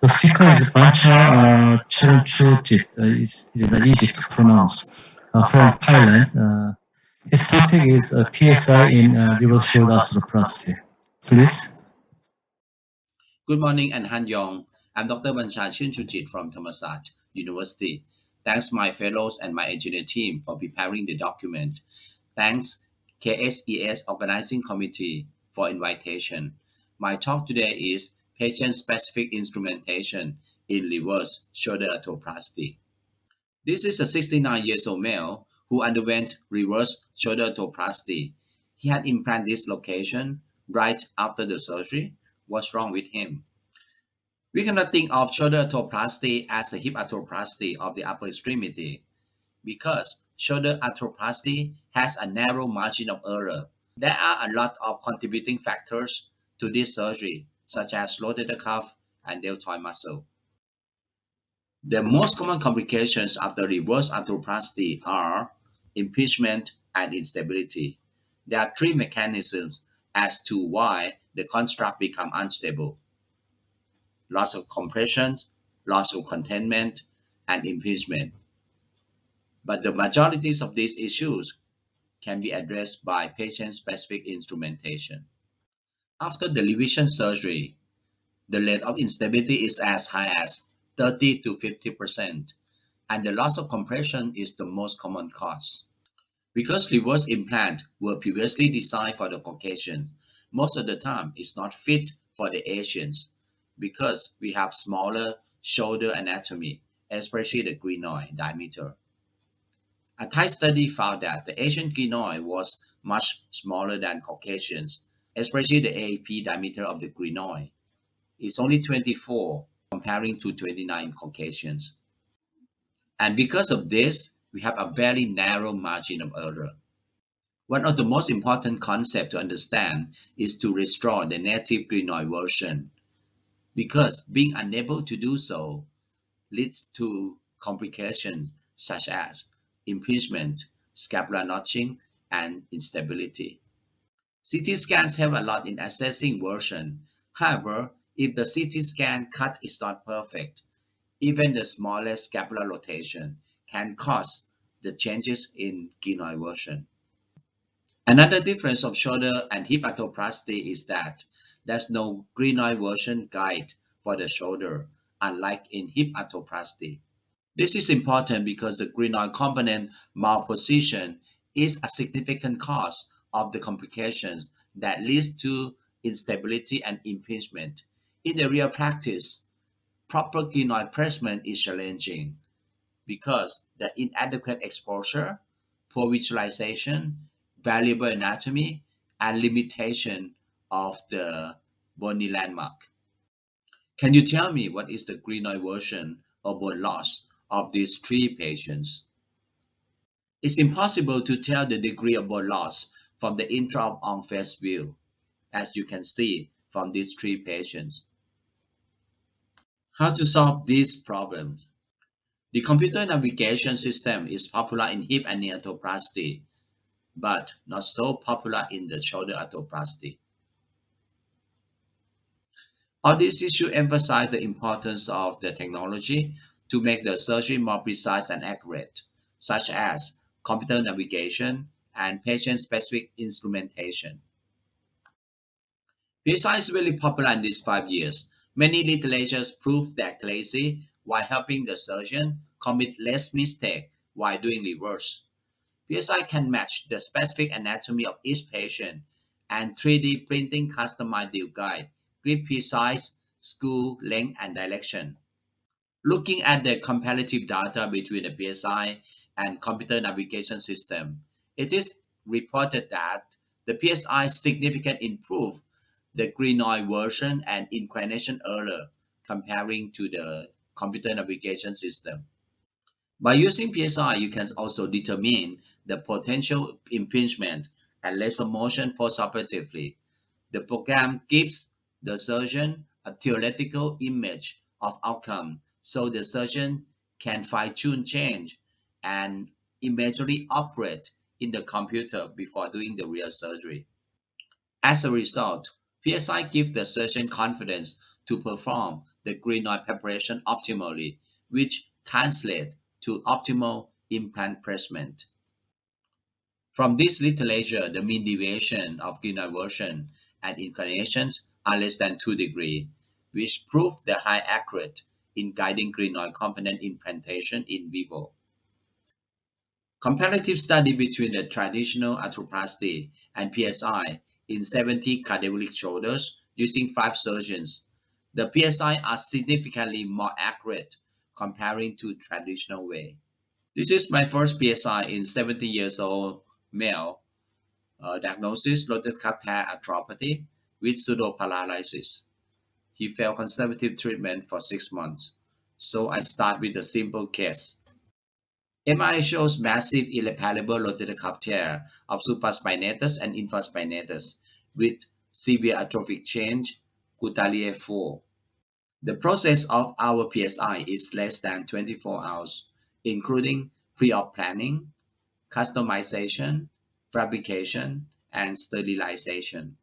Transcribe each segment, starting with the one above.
The speaker is Bancha Chirunchujit, is easy to pronounce, from Thailand. His topic is PSI in reverse shoulder arthroplasty. Please. Good morning and Hanyong. I'm Dr.Bancha Chirunchujit from Thammasat University. Thanks my fellows and my engineer team for preparing the document. Thanks KSES Organizing Committee for invitation. My talk today is patient-specific instrumentation in reverse shoulder arthroplasty. This is a 69-year-old male who underwent reverse shoulder arthroplasty. He had implant dislocation right after the surgery. What's wrong with him? We cannot think of shoulder arthroplasty as a hip arthroplasty of the upper extremity because shoulder arthroplasty has a narrow margin of error. There are a lot of contributing factors to this surgery, such as rotator cuff and deltoid muscle. The most common complications after reverse arthroplasty are impingement and instability. There are three mechanisms as to why the construct becomes unstable: loss of compression, loss of containment, and impingement. But the majority of these issues can be addressed by patient-specific instrumentation. After the revision surgery, the rate of instability is as high as 30 to 50%, and the loss of compression is the most common cause. Because reverse implants were previously designed for the Caucasians, most of the time it's not fit for the Asians because we have smaller shoulder anatomy, especially the glenoid diameter. A Thai study found that the Asian glenoid was much smaller than Caucasians, especially the AAP diameter of the glenoid. It's only 24 comparing to 29 Caucasians. And because of this, we have a very narrow margin of error. One of the most important concepts to understand is to restore the native glenoid version, because being unable to do so leads to complications such as impingement, scapular notching, and instability. CT scans help a lot in assessing version. However, if the CT scan cut is not perfect, even the smallest scapular rotation can cause the changes in glenoid version. Another difference of shoulder and hip arthroplasty is that there's no glenoid version guide for the shoulder, unlike in hip arthroplasty. This is important because the glenoid component malposition is a significant cause of the complications that leads to instability and impingement. In the real practice, proper glenoid placement is challenging because the inadequate exposure, poor visualization, variable anatomy, and limitation of the bony landmark. Can you tell me what is the glenoid version or bone loss of these three patients? It's impossible to tell the degree of bone loss from the intra on face view, as you can see from these three patients. How to solve these problems? The computer navigation system is popular in hip and knee arthroplasty, but not so popular in the shoulder arthroplasty. All these issues emphasize the importance of the technology to make the surgery more precise and accurate, such as computer navigation and patient-specific instrumentation. PSI is really popular in these 5 years. Many literatures prove that accuracy while helping the surgeon commit less mistake while doing reverse. PSI can match the specific anatomy of each patient, and 3D printing customized deal guide with precise screw length and direction. Looking at the comparative data between the PSI and computer navigation system, it is reported that the PSI significantly improved the glenoid version and inclination error comparing to the computer navigation system. By using PSI, you can also determine the potential impingement and laser motion postoperatively. The program gives the surgeon a theoretical image of outcome so the surgeon can fine-tune change and immediately operate in the computer before doing the real surgery. As a result, PSI gives the surgeon confidence to perform the glenoid preparation optimally, which translates to optimal implant placement. From this literature, the mean deviation of glenoid version and inclinations are less than 2 degrees, which prove the high accurate in guiding glenoid component implantation in vivo. Comparative study between the traditional arthroplasty and PSI in 70 cadaveric shoulders using 5 surgeons. The PSI are significantly more accurate comparing to traditional way. This is my first PSI in 70 years old male. Diagnosis rotator cuff tear arthropathy with pseudoparalysis. He failed conservative treatment for 6 months. So I start with a simple case. MRI shows massive irreparable rotator cuff tear of supraspinatus and infraspinatus with severe atrophic change, Couturier 4. The process of our PSI is less than 24 hours, including pre-op planning, customization, fabrication, and sterilization.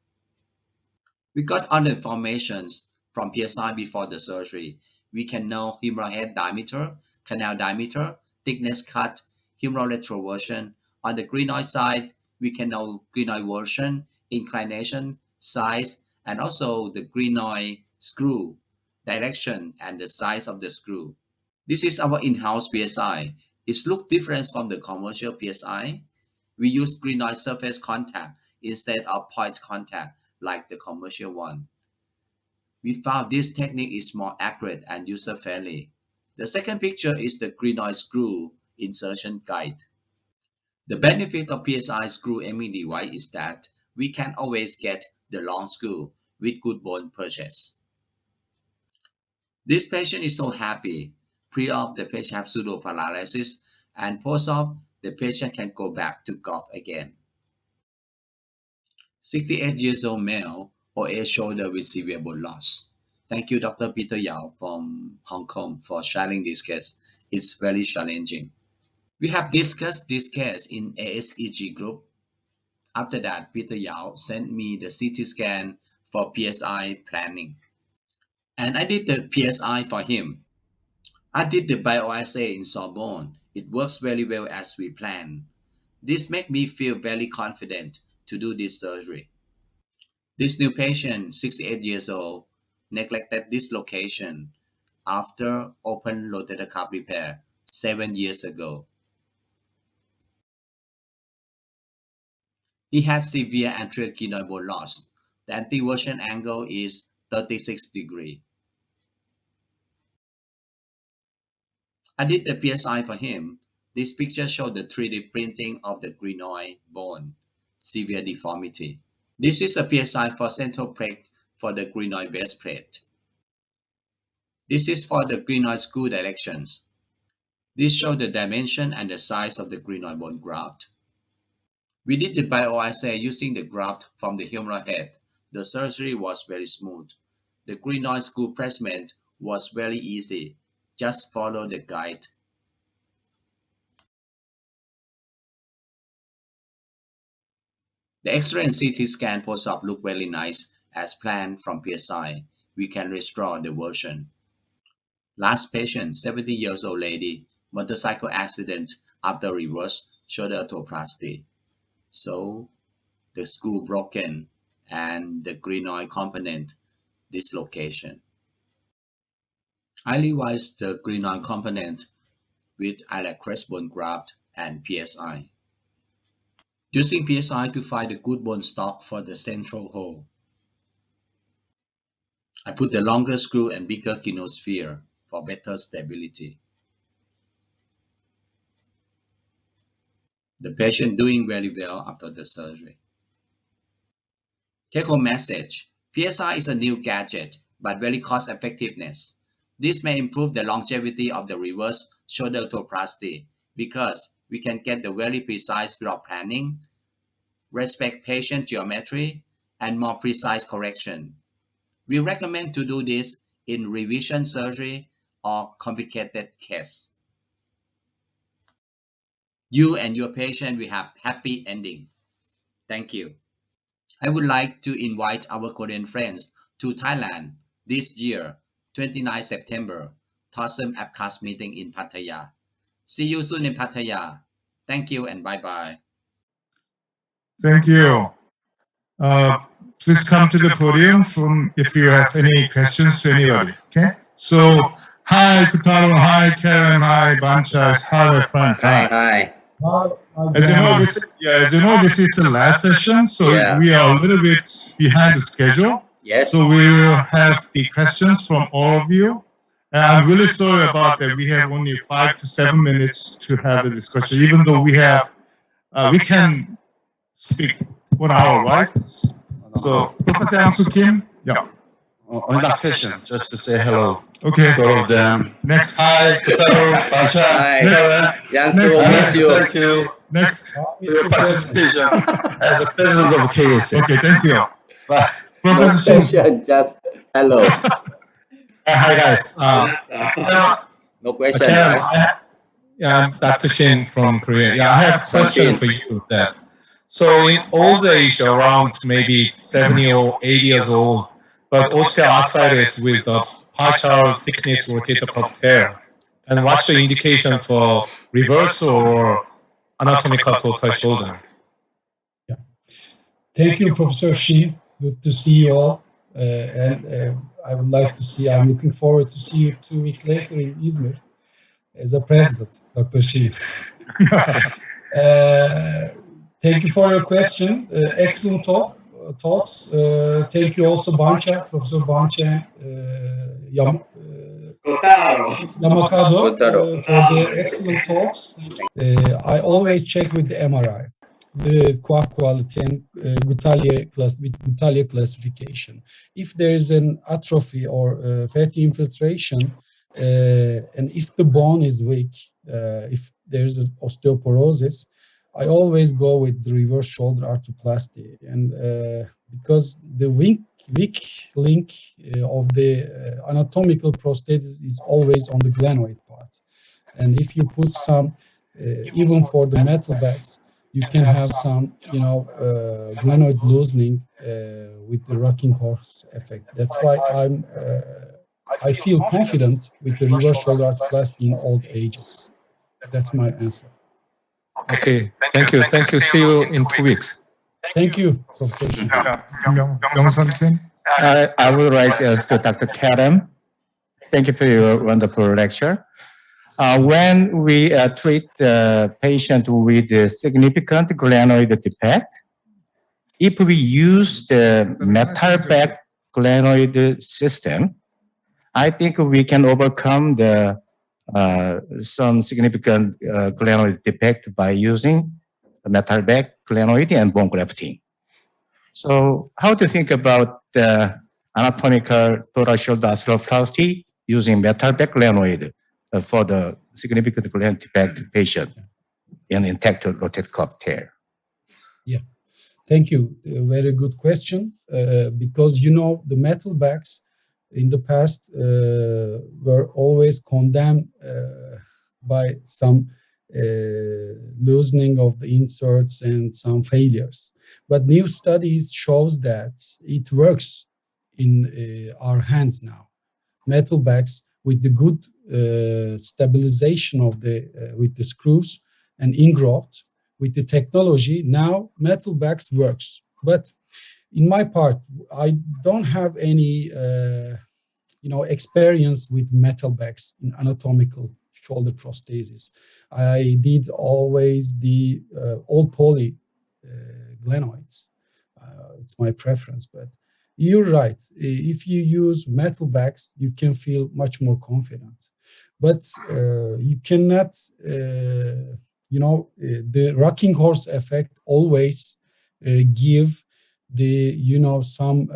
We got all the informations from PSI before the surgery. We can know humeral head diameter, canal diameter, thickness cut, humeral retroversion. On the glenoid side, we can know glenoid version, inclination, size, and also the glenoid screw, direction, and the size of the screw. This is our in-house PSI. It looks different from the commercial PSI. We use glenoid surface contact instead of point contact like the commercial one. We found this technique is more accurate and user-friendly. The second picture is the glenoid screw insertion guide. The benefit of PSI screw aiming device is that we can always get the long screw with good bone purchase. This patient is so happy. Pre-op, the patient has pseudoparalysis, and post-op, the patient can go back to golf again. 68 years old male, OA shoulder with severe bone loss. Thank you, Dr. Peter Yao from Hong Kong for sharing this case. It's very challenging. We have discussed this case in ASEG group. After that, Peter Yao sent me the CT scan for PSI planning. And I did the PSI for him. I did the bioassay in Sorbonne. It works very well as we planned. This made me feel very confident to do this surgery. This new patient, 68 years old, neglected this location after open rotator cuff repair 7 years ago. He has severe anterior glenoid bone loss. The anteversion angle is 36 degrees. I did the PSI for him. This picture shows the 3D printing of the glenoid bone, severe deformity. This is a PSI for central plate for the glenoid base plate. This is for the glenoid screw directions. This shows the dimension and the size of the glenoid bone graft. We did the bioassay using the graft from the humeral head. The surgery was very smooth. The glenoid screw placement was very easy. Just follow the guide. The X-ray and CT scan post-op look very nice as planned from PSI. We can restore the version. Last patient, 70 years old lady, motorcycle accident after reverse shoulder arthroplasty. So the screw broken and the glenoid component dislocation. I revised the glenoid component with Iliac Crest bone graft and PSI. Using PSI to find a good bone stock for the central hole. I put the longer screw and bigger glenosphere for better stability. The patient doing very well after the surgery. Take-home message. PSI is a new gadget, but very cost-effectiveness. This may improve the longevity of the reverse shoulder arthroplasty because we can get the very precise block planning, respect patient geometry, and more precise correction. We recommend to do this in revision surgery or complicated case. You and your patient will have happy ending. Thank you. I would like to invite our Korean friends to Thailand this year 29 September, TOSM AppCast meeting in Pattaya. See you soon in Pattaya. Thank you and bye-bye. Thank you. Please come to the podium if you have any questions to anybody. Okay. So, hi Kutaro, hi Karen, hi Bancha, hi my friends. Hi. As you know, this is the last session, so we are a little bit behind the schedule. Yes. So we will have the questions from all of you. And I'm really sorry about that. We have only 5 to 7 minutes to have the discussion, even though we can speak 1 hour, right? So, Professor Yang-Soo Kim, yeah. Only that question, just to say hello Okay. to all of them. Next. Hi, Kutaro, Bancha, Hi. Karen. Yang-Soo, miss you. Thank you Next. for your participation as the president of KSES. Okay, thank you. Bye. No Professor Shin. question, just hello. Hi guys. No question. Karen, Right? I'm Dr. Shin from Korea. Yeah, I have a question Shin. for you. So in old age, around maybe 70 or 80 years old, but osteoarthritis with a partial thickness rotator cuff tear, and what's the indication for reversal or anatomical total shoulder? Yeah. Thank you, Professor Shin. Good to see you all. I would like to see, I'm looking forward to see you 2 weeks later in Izmir as a president, Dr. Shin. Thank you for your question. Excellent talks. Thank you also Bancha, Professor Bancha, Yamakado for the excellent talks. I always check with the MRI, the quality and Gutalia classification. If there is an atrophy or fatty infiltration, and if the bone is weak, if there is osteoporosis, I always go with the reverse shoulder arthroplasty, and because the weak link of the anatomical prosthesis is always on the glenoid part, and if you put some, even for the metal backs, you can have some, glenoid loosening with the rocking horse effect. That's why I feel confident with the reverse shoulder arthroplasty in old ages. That's my answer. Okay, thank you. Thank you. See you in 2 weeks. Thank you, Professor Shin. Young-Sun Kim. I would write to Dr. Karen. Thank you for your wonderful lecture. When we treat the patient with a significant glenoid defect, if we use the metal back glenoid system, I think we can overcome the some significant glenoid defect by using the metal back glenoid and bone grafting. So how to think about the anatomical total shoulder arthroplasty using metal back glenoid for the significant glenoid defect patient in intact rotator cuff tear? Yeah, thank you. A very good question, because the metal backs in the past were always condemned by some loosening of the inserts and some failures. But new studies shows that it works in our hands now. Metal backs with the good stabilization of with the screws and ingraft with the technology, now metal backs works. But in my part, I don't have any experience with metal backs in anatomical shoulder prosthesis. I did always the old poly glenoids. It's my preference, but you're right. If you use metal backs, you can feel much more confident. But you cannot, the rocking horse effect always give the, some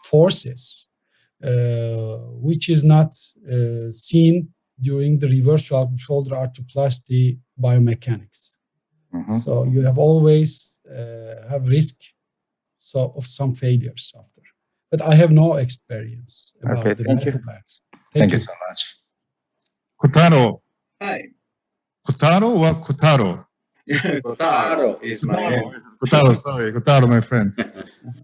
forces which is not seen during the reverse shoulder arthroplasty biomechanics. Mm-hmm. So you have always have risk of some failures after. But I have no experience about the metal backs. Thank you so much. Kutaro. Hi. Kutaro or Kutaro? Kotaro is my name. Kotaro, my friend.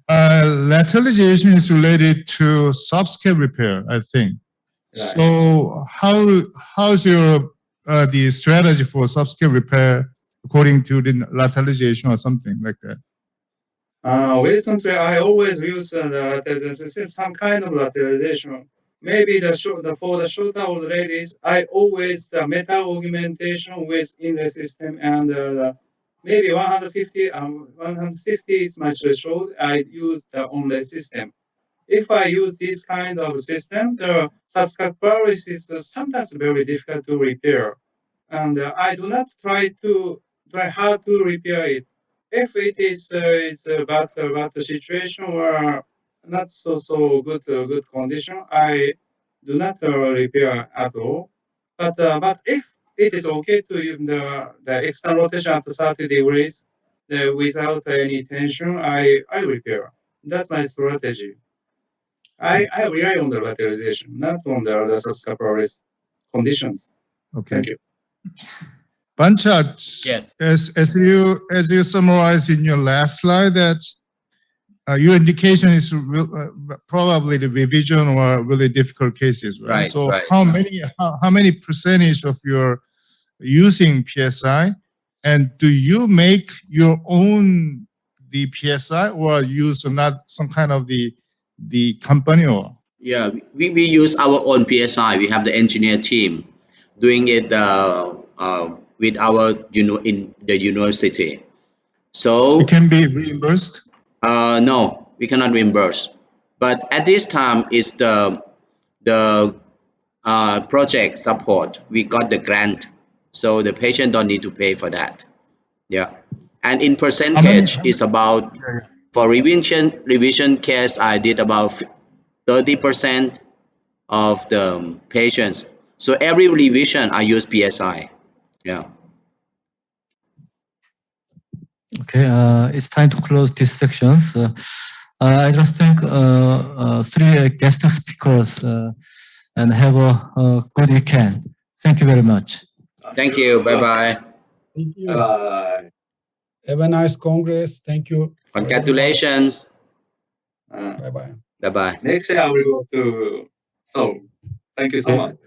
Lateralization is related to subscale repair, I think. Right. So how's your the strategy for subscale repair according to the lateralization or something like that? Recently, I always use some kind of lateralization. Maybe for the shorter old ladies, I always the metal augmentation in the system, and maybe 150 160 is my threshold. I use the only system. If I use this kind of system, the subscapularis is sometimes very difficult to repair, and I do not try hard to repair it. If it is about the situation or not so good condition, I do not repair at all. But if it is okay to use the external rotation at 30 degrees without any tension, I repair. That's my strategy. I rely on the lateralization, not on the subscapularis conditions. Okay. Thank you. Bancha, Yes. as you summarize in your last slide that your indication is probably the revision or really difficult cases, right? Right, So right. how many percentage of your using PSI, and do you make your own the PSI or use some kind of the company or? Yeah, we use our own PSI. We have the engineer team doing it with our in the university. So It can be reimbursed? no, we cannot reimburse. But at this time, it's the project support. We got the grant, so the patient don't need to pay for that. Yeah, and in percentage, it's about for revision case. I did about 30% of the patients. So every revision, I use PSI. Yeah. Okay, it's time to close this section. I just thank three guest speakers and have a good weekend. Thank you very much. Thank you. Bye bye. Thank you. Bye. Have a nice Congress. Thank you. Congratulations. Bye bye. Bye bye. Next year I will go to Seoul. Thank you so much.